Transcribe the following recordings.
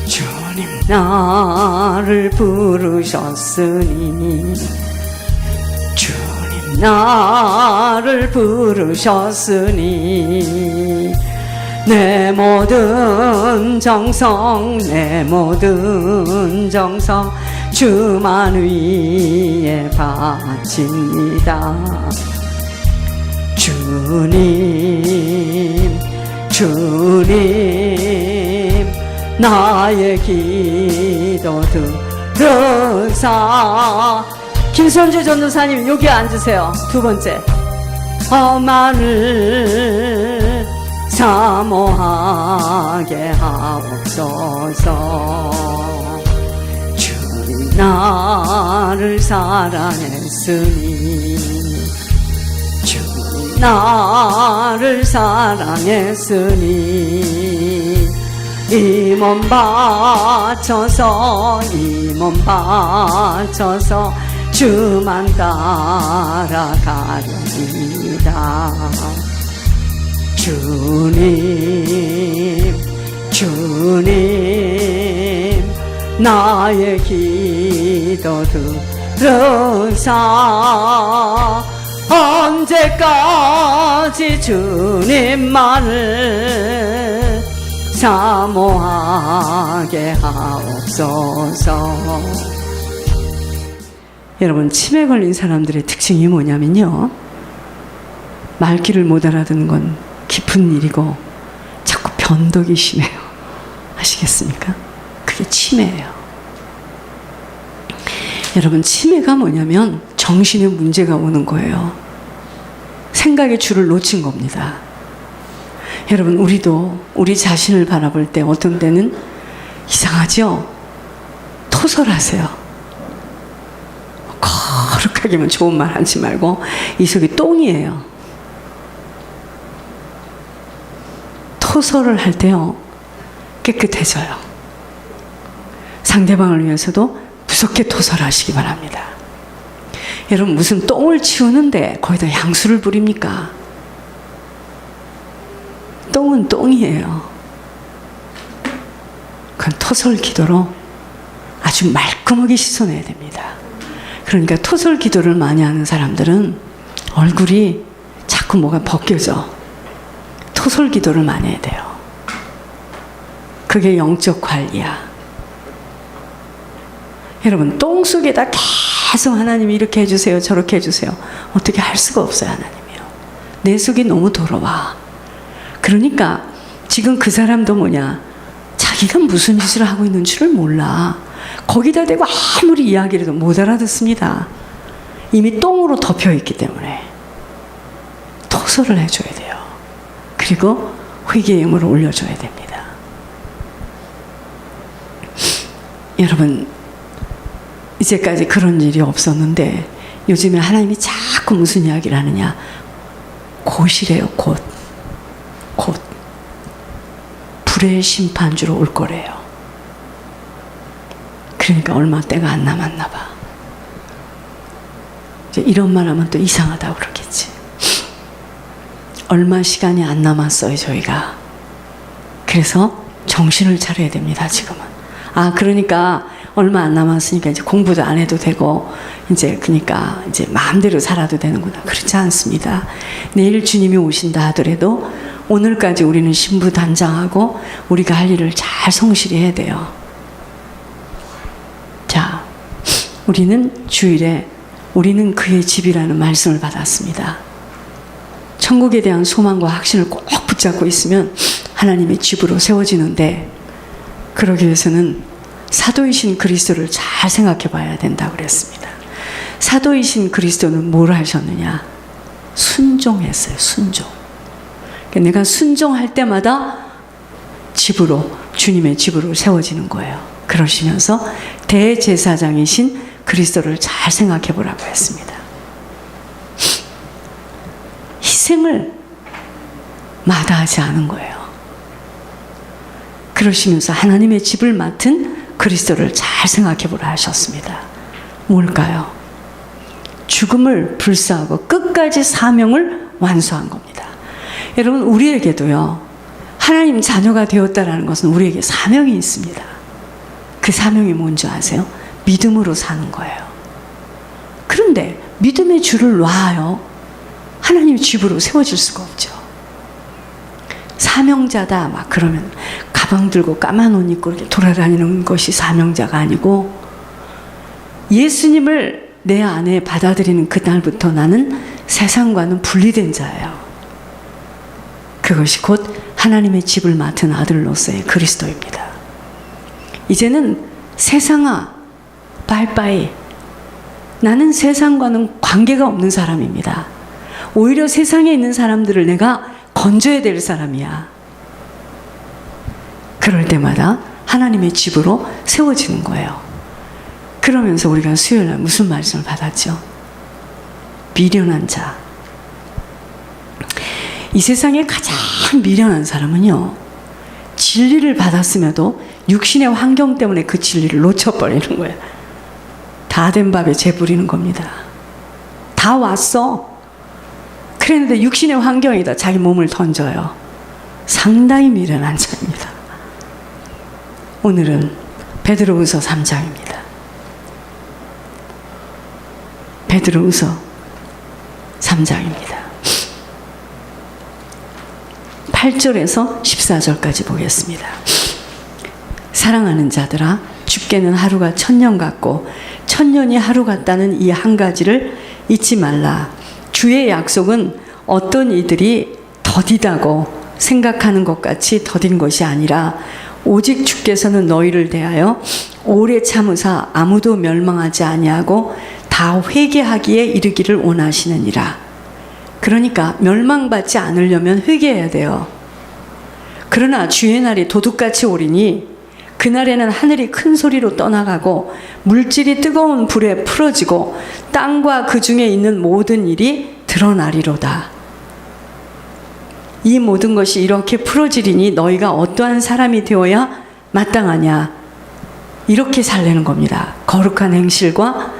주님 나를 부르셨으니 주님 나를 부르셨으니 내 모든 정성 내 모든 정성 주만 위에 바칩니다. 주님 주님 나의 기도 들으사. 김선주 전도사님 여기 앉으세요. 두 번째. 험한을 사모하게 하옵소서. 주님 나를 사랑했으니 주님 나를 사랑했으니 이 몸 바쳐서 이 몸 바쳐서 주만 따라가렵니다. 주님 주님 나의 기도 들으사. 언제까지 주님만을 사모하게 하옵소서. 여러분, 치매 걸린 사람들의 특징이 뭐냐면요, 말귀를 못 알아듣는 건 깊은 일이고 자꾸 변덕이 심해요. 아시겠습니까? 그게 치매예요. 여러분, 치매가 뭐냐면 정신에 문제가 오는 거예요. 생각의 줄을 놓친 겁니다. 여러분, 우리도 우리 자신을 바라볼 때 어떤 때는 이상하죠? 토설하세요. 거룩하게만 좋은 말 하지 말고 이 속이 똥이에요. 토설을 할 때요, 깨끗해져요. 상대방을 위해서도 무섭게 토설하시기 바랍니다. 여러분, 무슨 똥을 치우는데 거기다 향수를 부립니까? 똥은 똥이에요. 그건 토설 기도로 아주 말끔하게 씻어내야 됩니다. 그러니까 토설 기도를 많이 하는 사람들은 얼굴이 자꾸 뭐가 벗겨져. 토설 기도를 많이 해야 돼요. 그게 영적 관리야. 여러분, 똥 속에다 계속 하나님이 이렇게 해주세요, 저렇게 해주세요. 어떻게 할 수가 없어요, 하나님이요. 내 속이 너무 더러워. 그러니까 지금 그 사람도 뭐냐, 자기가 무슨 짓을 하고 있는 줄을 몰라. 거기다 대고 아무리 이야기를 해도 못 알아듣습니다. 이미 똥으로 덮여있기 때문에 토설을 해줘야 돼요. 그리고 회개의 힘을 올려줘야 됩니다. 여러분, 이제까지 그런 일이 없었는데 요즘에 하나님이 자꾸 무슨 이야기를 하느냐, 곧이래요. 곧 불의 심판주로 올 거래요. 그러니까 얼마 때가 안 남았나 봐. 이제 이런 말 하면 또 이상하다고 그러겠지. 얼마 시간이 안 남았어요, 저희가. 그래서 정신을 차려야 됩니다, 지금은. 그러니까 얼마 안 남았으니까 이제 공부도 안 해도 되고, 그러니까 이제 마음대로 살아도 되는구나. 그렇지 않습니다. 내일 주님이 오신다 하더라도 오늘까지 우리는 신부단장하고 우리가 할 일을 잘 성실히 해야 돼요. 자, 우리는 주일에 우리는 그의 집이라는 말씀을 받았습니다. 천국에 대한 소망과 확신을 꼭 붙잡고 있으면 하나님의 집으로 세워지는데, 그러기 위해서는 사도이신 그리스도를 잘 생각해 봐야 된다고 그랬습니다. 사도이신 그리스도는 뭘 하셨느냐? 순종했어요. 순종. 내가 순종할 때마다 집으로, 주님의 집으로 세워지는 거예요. 그러시면서 대제사장이신 그리스도를 잘 생각해 보라고 했습니다. 희생을 마다하지 않은 거예요. 그러시면서 하나님의 집을 맡은 그리스도를 잘 생각해 보라 하셨습니다. 뭘까요? 죽음을 불사하고 끝까지 사명을 완수한 겁니다. 여러분, 우리에게도요, 하나님 자녀가 되었다라는 것은 우리에게 사명이 있습니다. 그 사명이 뭔지 아세요? 믿음으로 사는 거예요. 그런데 믿음의 줄을 놔요. 하나님의 집으로 세워질 수가 없죠. 사명자다 막 그러면 가방 들고 까만 옷 입고 이렇게 돌아다니는 것이 사명자가 아니고, 예수님을 내 안에 받아들이는 그날부터 나는 세상과는 분리된 자예요. 그것이 곧 하나님의 집을 맡은 아들로서의 그리스도입니다. 이제는 세상아, 빠이빠이. 나는 세상과는 관계가 없는 사람입니다. 오히려 세상에 있는 사람들을 내가 건져야 될 사람이야. 그럴 때마다 하나님의 집으로 세워지는 거예요. 그러면서 우리가 수요일날 무슨 말씀을 받았죠? 미련한 자. 이 세상에 가장 미련한 사람은요, 진리를 받았음에도 육신의 환경 때문에 그 진리를 놓쳐버리는 거예요. 다 된 밥에 재 부리는 겁니다. 다 왔어. 그랬는데 육신의 환경에다 자기 몸을 던져요. 상당히 미련한 자입니다. 오늘은 베드로후서 3장입니다. 베드로후서 3장입니다. 8절에서 14절까지 보겠습니다. 사랑하는 자들아, 죽게는 하루가 1000년 같고 1000년이 하루 같다는 이 한 가지를 잊지 말라. 주의 약속은 어떤 이들이 더디다고 생각하는 것 같이 더딘 것이 아니라 오직 주께서는 너희를 대하여 오래 참으사 아무도 멸망하지 아니하고 다 회개하기에 이르기를 원하시느니라. 그러니까 멸망받지 않으려면 회개해야 돼요. 그러나 주의 날이 도둑같이 오리니 그날에는 하늘이 큰 소리로 떠나가고 물질이 뜨거운 불에 풀어지고 땅과 그 중에 있는 모든 일이 드러나리로다. 이 모든 것이 이렇게 풀어지리니 너희가 어떠한 사람이 되어야 마땅하냐. 이렇게 살려는 겁니다. 거룩한 행실과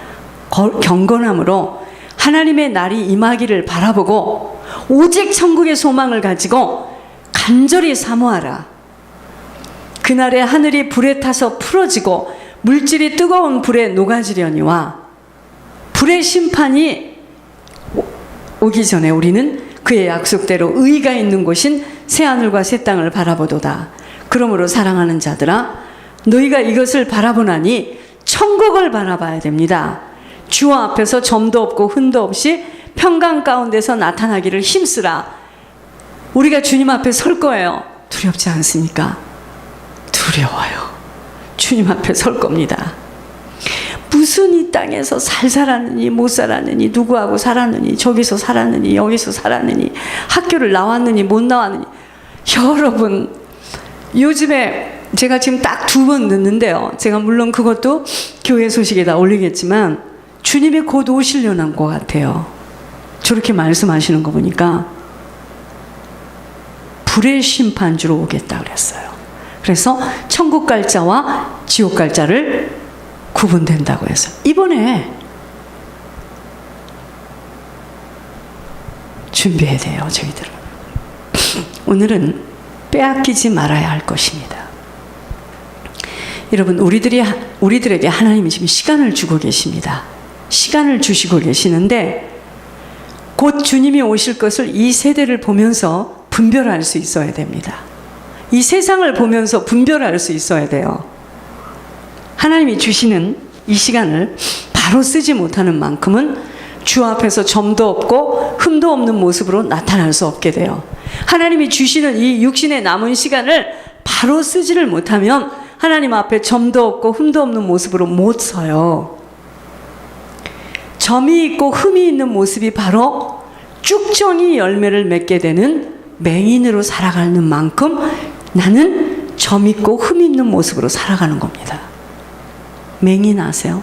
경건함으로 하나님의 날이 임하기를 바라보고 오직 천국의 소망을 가지고 간절히 사모하라. 그날에 하늘이 불에 타서 풀어지고 물질이 뜨거운 불에 녹아지려니와 불의 심판이 오기 전에 우리는 그의 약속대로 의가 있는 곳인 새하늘과 새 땅을 바라보도다. 그러므로 사랑하는 자들아, 너희가 이것을 바라보나니 천국을 바라봐야 됩니다. 주 앞에서 점도 없고 흠도 없이 평강 가운데서 나타나기를 힘쓰라. 우리가 주님 앞에 설 거예요. 두렵지 않습니까? 두려워요. 주님 앞에 설 겁니다. 무슨 이 땅에서 살았느니 못 살았느니 누구하고 살았느니 저기서 살았느니 여기서 살았느니 학교를 나왔느니 못 나왔느니. 여러분, 요즘에 제가 지금 딱 2번 듣는데요. 제가 물론 그것도 교회 소식에다 올리겠지만 주님이 곧 오시려는 것 같아요. 저렇게 말씀하시는 거 보니까 불의 심판주로 오겠다 그랬어요. 그래서 천국 갈 자와 지옥 갈 자를 구분된다고 해서 이번에 준비해야 돼요. 저희들은 오늘은 빼앗기지 말아야 할 것입니다. 여러분, 우리들에게 하나님이 지금 시간을 주고 계십니다. 시간을 주시고 계시는데 곧 주님이 오실 것을 이 세대를 보면서 분별할 수 있어야 됩니다. 이 세상을 보면서 분별할 수 있어야 돼요. 하나님이 주시는 이 시간을 바로 쓰지 못하는 만큼은 주 앞에서 점도 없고 흠도 없는 모습으로 나타날 수 없게 돼요. 하나님이 주시는 이 육신의 남은 시간을 바로 쓰지를 못하면 하나님 앞에 점도 없고 흠도 없는 모습으로 못 서요. 점이 있고 흠이 있는 모습이 바로 쭉정이 열매를 맺게 되는 맹인으로 살아가는 만큼 나는 점 있고 흠 있는 모습으로 살아가는 겁니다. 맹인 아세요?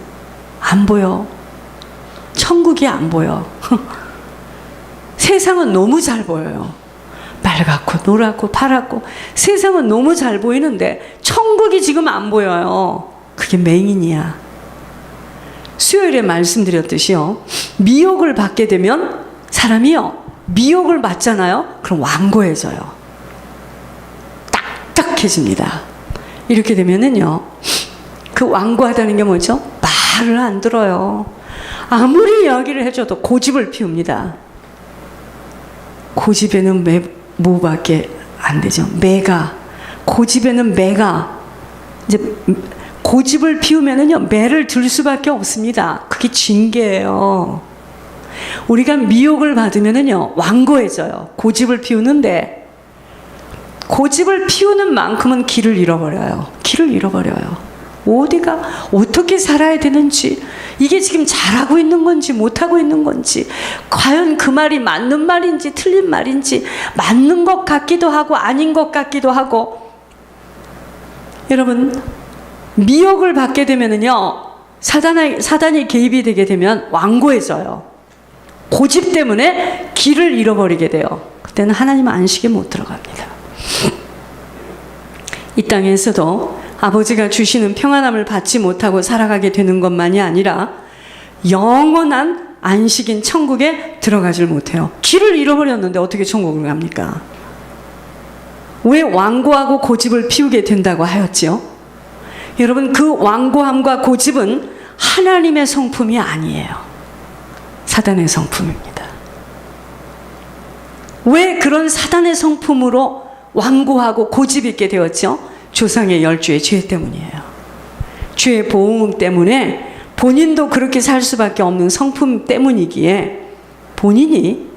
안 보여. 천국이 안 보여. 세상은 너무 잘 보여요. 빨갛고 노랗고 파랗고 세상은 너무 잘 보이는데 천국이 지금 안 보여요. 그게 맹인이야. 수요일에 말씀드렸듯이요, 미혹을 받게 되면 사람이요, 미혹을 받잖아요. 그럼 완고해져요. 딱딱해집니다. 이렇게 되면은요, 그 완고하다는 게 뭐죠? 말을 안 들어요. 아무리 이야기를 해줘도 고집을 피웁니다. 고집에는 뭐밖에 안 되죠? 매가. 고집에는 매가. 이제 고집을 피우면은요, 매를 들 수밖에 없습니다. 그게 징계예요. 우리가 미혹을 받으면은요, 완고해져요. 고집을 피우는데, 고집을 피우는 만큼은 길을 잃어버려요. 길을 잃어버려요. 어디가 어떻게 살아야 되는지, 이게 지금 잘하고 있는 건지 못하고 있는 건지, 과연 그 말이 맞는 말인지 틀린 말인지, 맞는 것 같기도 하고 아닌 것 같기도 하고. 여러분, 미혹을 받게 되면은요, 사단이 개입이 되게 되면 완고해져요. 고집 때문에 길을 잃어버리게 돼요. 그때는 하나님 안식에 못 들어갑니다. 이 땅에서도 아버지가 주시는 평안함을 받지 못하고 살아가게 되는 것만이 아니라 영원한 안식인 천국에 들어가질 못해요. 길을 잃어버렸는데 어떻게 천국을 갑니까? 왜 완고하고 고집을 피우게 된다고 하였지요? 여러분, 그 완고함과 고집은 하나님의 성품이 아니에요. 사단의 성품입니다. 왜 그런 사단의 성품으로 완고하고 고집 있게 되었죠? 조상의 열주의 죄 때문이에요. 죄의 보응 때문에 본인도 그렇게 살 수밖에 없는 성품 때문이기에 본인이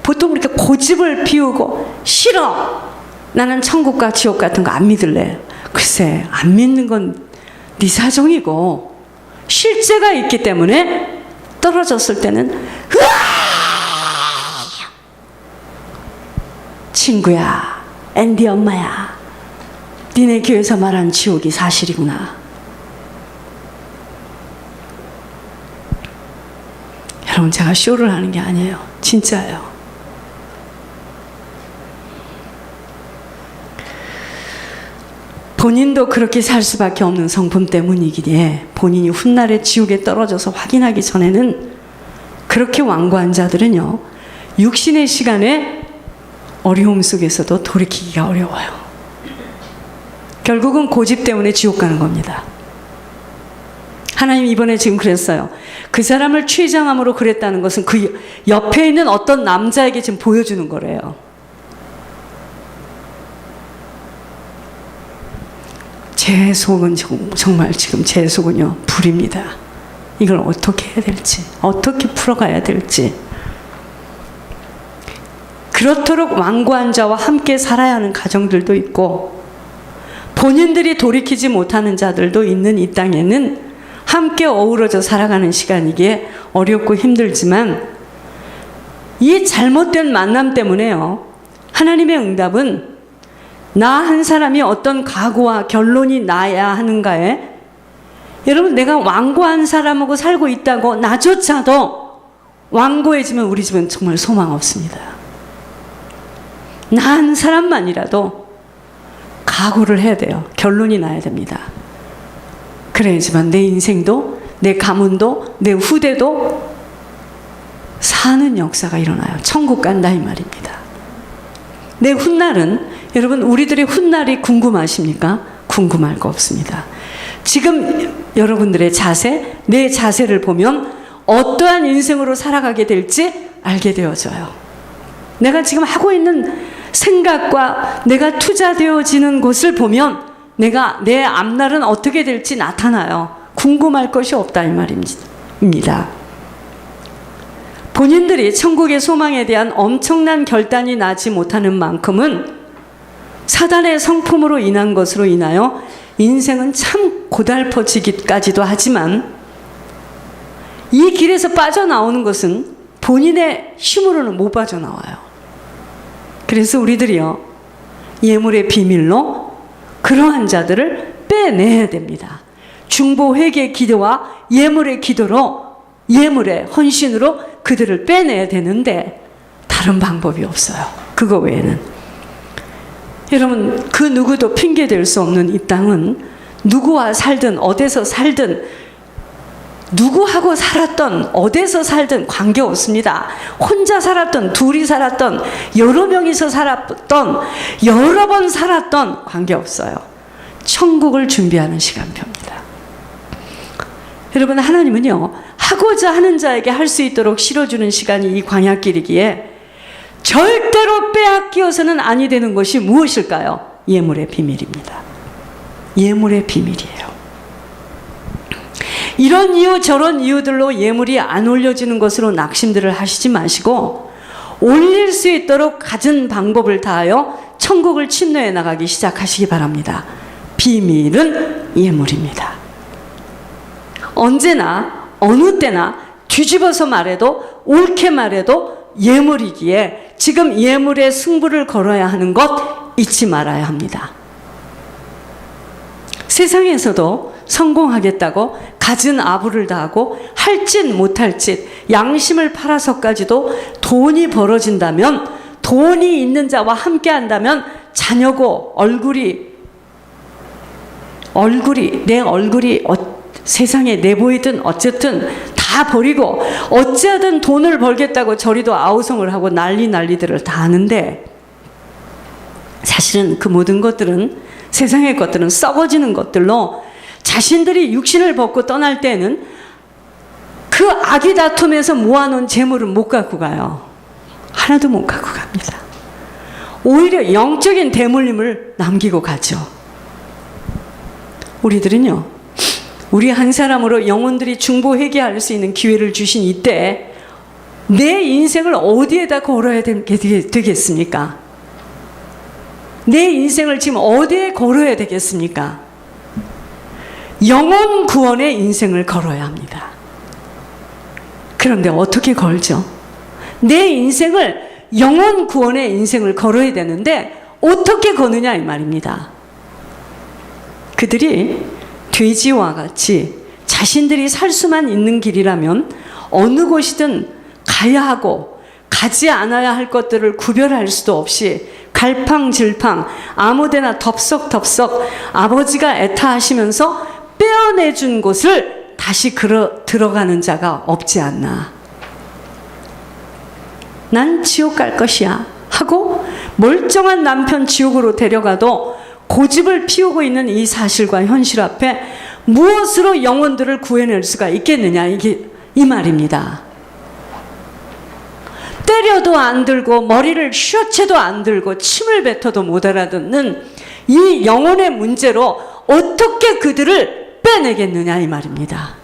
보통 이렇게 고집을 피우고 싫어! 나는 천국과 지옥 같은 거 안 믿을래. 글쎄, 안 믿는 건 네 사정이고 실제가 있기 때문에 떨어졌을 때는 으아! 친구야, 앤디 엄마야, 니네 교회에서 말한 지옥이 사실이구나. 여러분, 제가 쇼를 하는 게 아니에요. 진짜예요. 본인도 그렇게 살 수밖에 없는 성품 때문이기에 본인이 훗날에 지옥에 떨어져서 확인하기 전에는 그렇게 완고한 자들은요, 육신의 시간에 어려움 속에서도 돌이키기가 어려워요. 결국은 고집 때문에 지옥 가는 겁니다. 하나님 이번에 지금 그랬어요. 그 사람을 취장함으로 그랬다는 것은 그 옆에 있는 어떤 남자에게 지금 보여주는 거래요. 제 속은 정말 지금 제 속은요, 불입니다. 이걸 어떻게 해야 될지, 어떻게 풀어가야 될지. 그렇도록 완고한 자와 함께 살아야 하는 가정들도 있고, 본인들이 돌이키지 못하는 자들도 있는 이 땅에는 함께 어우러져 살아가는 시간이기에 어렵고 힘들지만, 이 잘못된 만남 때문에요, 하나님의 응답은 나 한 사람이 어떤 각오와 결론이 나야 하는가에, 여러분, 내가 완고한 사람하고 살고 있다고 나조차도 완고해지면 우리 집은 정말 소망 없습니다. 나 한 사람만이라도 각오를 해야 돼요. 결론이 나야 됩니다. 그래야지만 내 인생도, 내 가문도, 내 후대도 사는 역사가 일어나요. 천국 간다 이 말입니다. 내 훗날은, 여러분, 우리들의 훗날이 궁금하십니까? 궁금할 거 없습니다. 지금 여러분들의 자세, 내 자세를 보면 어떠한 인생으로 살아가게 될지 알게 되어져요. 내가 지금 하고 있는 생각과 내가 투자되어지는 곳을 보면 내 앞날은 어떻게 될지 나타나요. 궁금할 것이 없다 이 말입니다. 본인들이 천국의 소망에 대한 엄청난 결단이 나지 못하는 만큼은 사단의 성품으로 인한 것으로 인하여 인생은 참 고달퍼지기까지도 하지만, 이 길에서 빠져나오는 것은 본인의 힘으로는 못 빠져나와요. 그래서 우리들이요, 예물의 비밀로 그러한 자들을 빼내야 됩니다. 중보 회개 기도와 예물의 기도로, 예물의 헌신으로 그들을 빼내야 되는데 다른 방법이 없어요. 그거 외에는. 여러분, 그 누구도 핑계댈 수 없는 이 땅은 누구와 살든 어디서 살든, 누구하고 살았던 어디서 살든 관계없습니다. 혼자 살았던, 둘이 살았던, 여러 명이서 살았던, 여러 번 살았던 관계없어요. 천국을 준비하는 시간표입니다. 여러분, 하나님은요, 하고자 하는 자에게 할 수 있도록 실어주는 시간이 이 광야길이기에 절대로 빼앗기어서는 아니 되는 것이 무엇일까요? 예물의 비밀입니다. 예물의 비밀이에요. 이런 이유 저런 이유들로 예물이 안 올려지는 것으로 낙심들을 하시지 마시고 올릴 수 있도록 갖은 방법을 다하여 천국을 침노해 나가기 시작하시기 바랍니다. 비밀은 예물입니다. 언제나 어느 때나 뒤집어서 말해도 옳게 말해도 예물이기에 지금 예물의 승부를 걸어야 하는 것 잊지 말아야 합니다. 세상에서도 성공하겠다고 갖은 아부를 다하고 할 짓 못할 짓, 양심을 팔아서까지도 돈이 벌어진다면, 돈이 있는 자와 함께 한다면 자녀고 내 얼굴이 세상에 내보이든 어쨌든 다 버리고 어찌하든 돈을 벌겠다고 저리도 아우성을 하고 난리들을 다 하는데, 사실은 그 모든 것들은, 세상의 것들은 썩어지는 것들로 자신들이 육신을 벗고 떠날 때는 그 악의 다툼에서 모아놓은 재물은 못 갖고 가요. 하나도 못 갖고 갑니다. 오히려 영적인 대물림을 남기고 가죠. 우리들은요, 우리 한 사람으로 영혼들이 중보 회개할 수 있는 기회를 주신 이때 내 인생을 어디에다 걸어야 되겠습니까? 내 인생을 지금 어디에 걸어야 되겠습니까? 영혼 구원의 인생을 걸어야 합니다. 그런데 어떻게 걸죠? 내 인생을, 영혼 구원의 인생을 걸어야 되는데 어떻게 거느냐 이 말입니다. 그들이 돼지와 같이 자신들이 살 수만 있는 길이라면 어느 곳이든 가야 하고 가지 않아야 할 것들을 구별할 수도 없이 갈팡질팡 아무데나 덥석덥석 아버지가 애타하시면서 빼어내준 곳을 다시 들어가는 자가 없지 않나. 난 지옥 갈 것이야 하고 멀쩡한 남편 지옥으로 데려가도 고집을 피우고 있는 이 사실과 현실 앞에 무엇으로 영혼들을 구해낼 수가 있겠느냐, 이게 이 말입니다. 때려도 안 들고 머리를 휘어채도 안 들고 침을 뱉어도 못 알아듣는 이 영혼의 문제로 어떻게 그들을 빼내겠느냐 이 말입니다.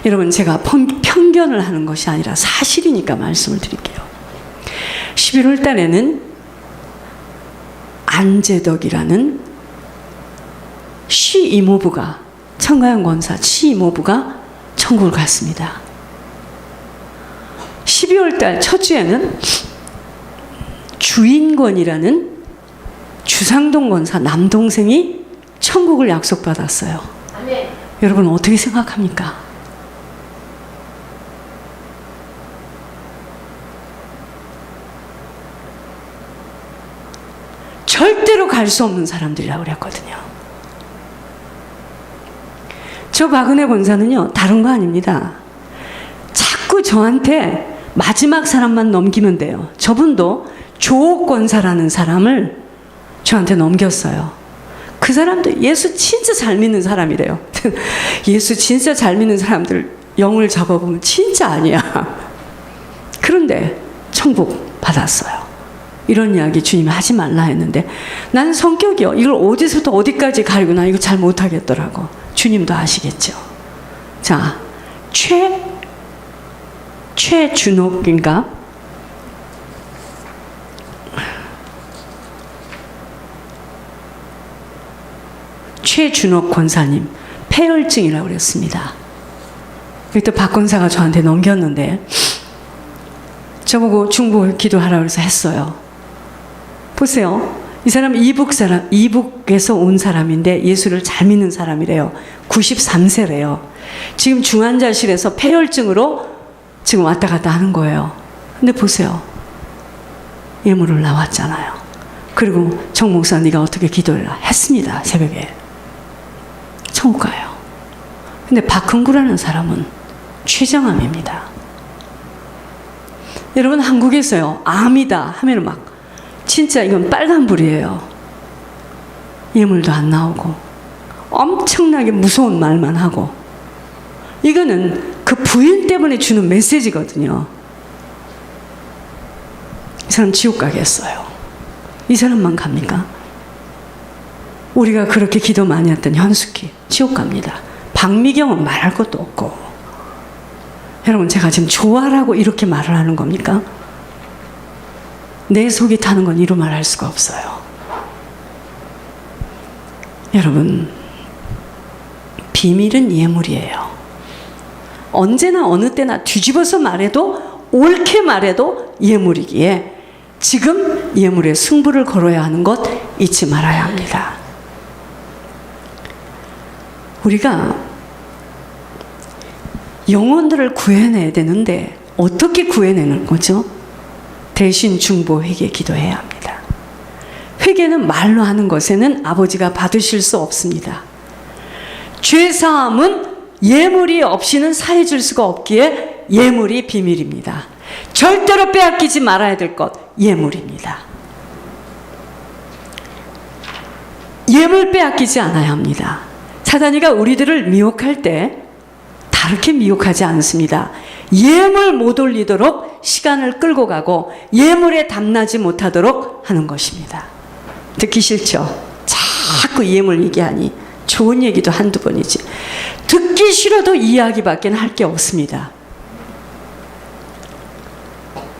여러분, 제가 편견을 하는 것이 아니라 사실이니까 말씀을 드릴게요. 11월 달에는 안재덕이라는 시 이모부가, 청가영 권사 시 이모부가 천국을 갔습니다. 12월 달 첫 주에는 주인권이라는 주상동 권사 남동생이 천국을 약속받았어요. 아멘. 여러분 어떻게 생각합니까? 절대로 갈 수 없는 사람들이라고 그랬거든요. 저 박은혜 권사는요, 다른 거 아닙니다. 자꾸 저한테 마지막 사람만 넘기면 돼요. 저분도 조옥 권사라는 사람을 저한테 넘겼어요. 그 사람도 예수 진짜 잘 믿는 사람이래요. 예수 진짜 잘 믿는 사람들 영을 잡아보면 진짜 아니야. 그런데 천국 받았어요. 이런 이야기 주님이 하지 말라 했는데 나는 성격이요, 이걸 어디서부터 어디까지 가리고 나 이거 잘 못하겠더라고. 주님도 아시겠죠. 자, 최준옥인가? 최준옥 권사님 폐혈증이라고 그랬습니다. 그때 박 권사가 저한테 넘겼는데 저보고 중보 기도하라고 해서 했어요. 보세요. 이 사람 이북에서 온 사람인데 예수를 잘 믿는 사람이래요. 93세래요. 지금 중환자실에서 폐혈증으로 지금 왔다 갔다 하는 거예요. 근데 보세요. 예물을 나왔잖아요. 그리고 정 목사 네가 어떻게 기도해라 했습니다. 새벽에. 천국 가요. 근데 박흥구라는 사람은 췌장암입니다. 여러분 한국에서요, 암이다 하면 막 진짜 이건 빨간불이에요. 예물도 안 나오고 엄청나게 무서운 말만 하고, 이거는 그 부인 때문에 주는 메시지거든요. 이 사람 지옥 가겠어요. 이 사람만 갑니까? 우리가 그렇게 기도 많이 했던 현숙이 지옥 갑니다. 박미경은 말할 것도 없고. 여러분, 제가 지금 좋아라고 이렇게 말을 하는 겁니까? 내 속이 타는 건 이루 말할 수가 없어요. 여러분, 비밀은 예물이에요. 언제나 어느 때나 뒤집어서 말해도, 옳게 말해도 예물이기에 지금 예물의 승부를 걸어야 하는 것 잊지 말아야 합니다. 우리가 영혼들을 구해내야 되는데 어떻게 구해내는 거죠? 대신 중보 회개 기도해야 합니다. 회개는 말로 하는 것에는 아버지가 받으실 수 없습니다. 죄사함은 예물이 없이는 사해줄 수가 없기에 예물이 비밀입니다. 절대로 빼앗기지 말아야 될 것, 예물입니다. 예물 빼앗기지 않아야 합니다. 사단이가 우리들을 미혹할 때 다르게 미혹하지 않습니다. 예물 못 올리도록 시간을 끌고 가고 예물에 담나지 못하도록 하는 것입니다. 듣기 싫죠? 자꾸 예물 얘기하니 좋은 얘기도 한두 번이지. 듣기 싫어도 이야기밖에 할 게 없습니다.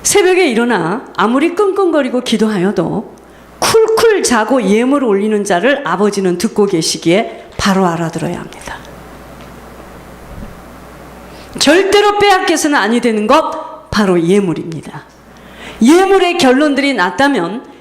새벽에 일어나 아무리 끙끙거리고 기도하여도 쿨쿨 자고 예물을 올리는 자를 아버지는 듣고 계시기에 바로 알아들어야 합니다. 절대로 빼앗겨서는 아니 되는 것, 바로 예물입니다. 예물의 결론들이 났다면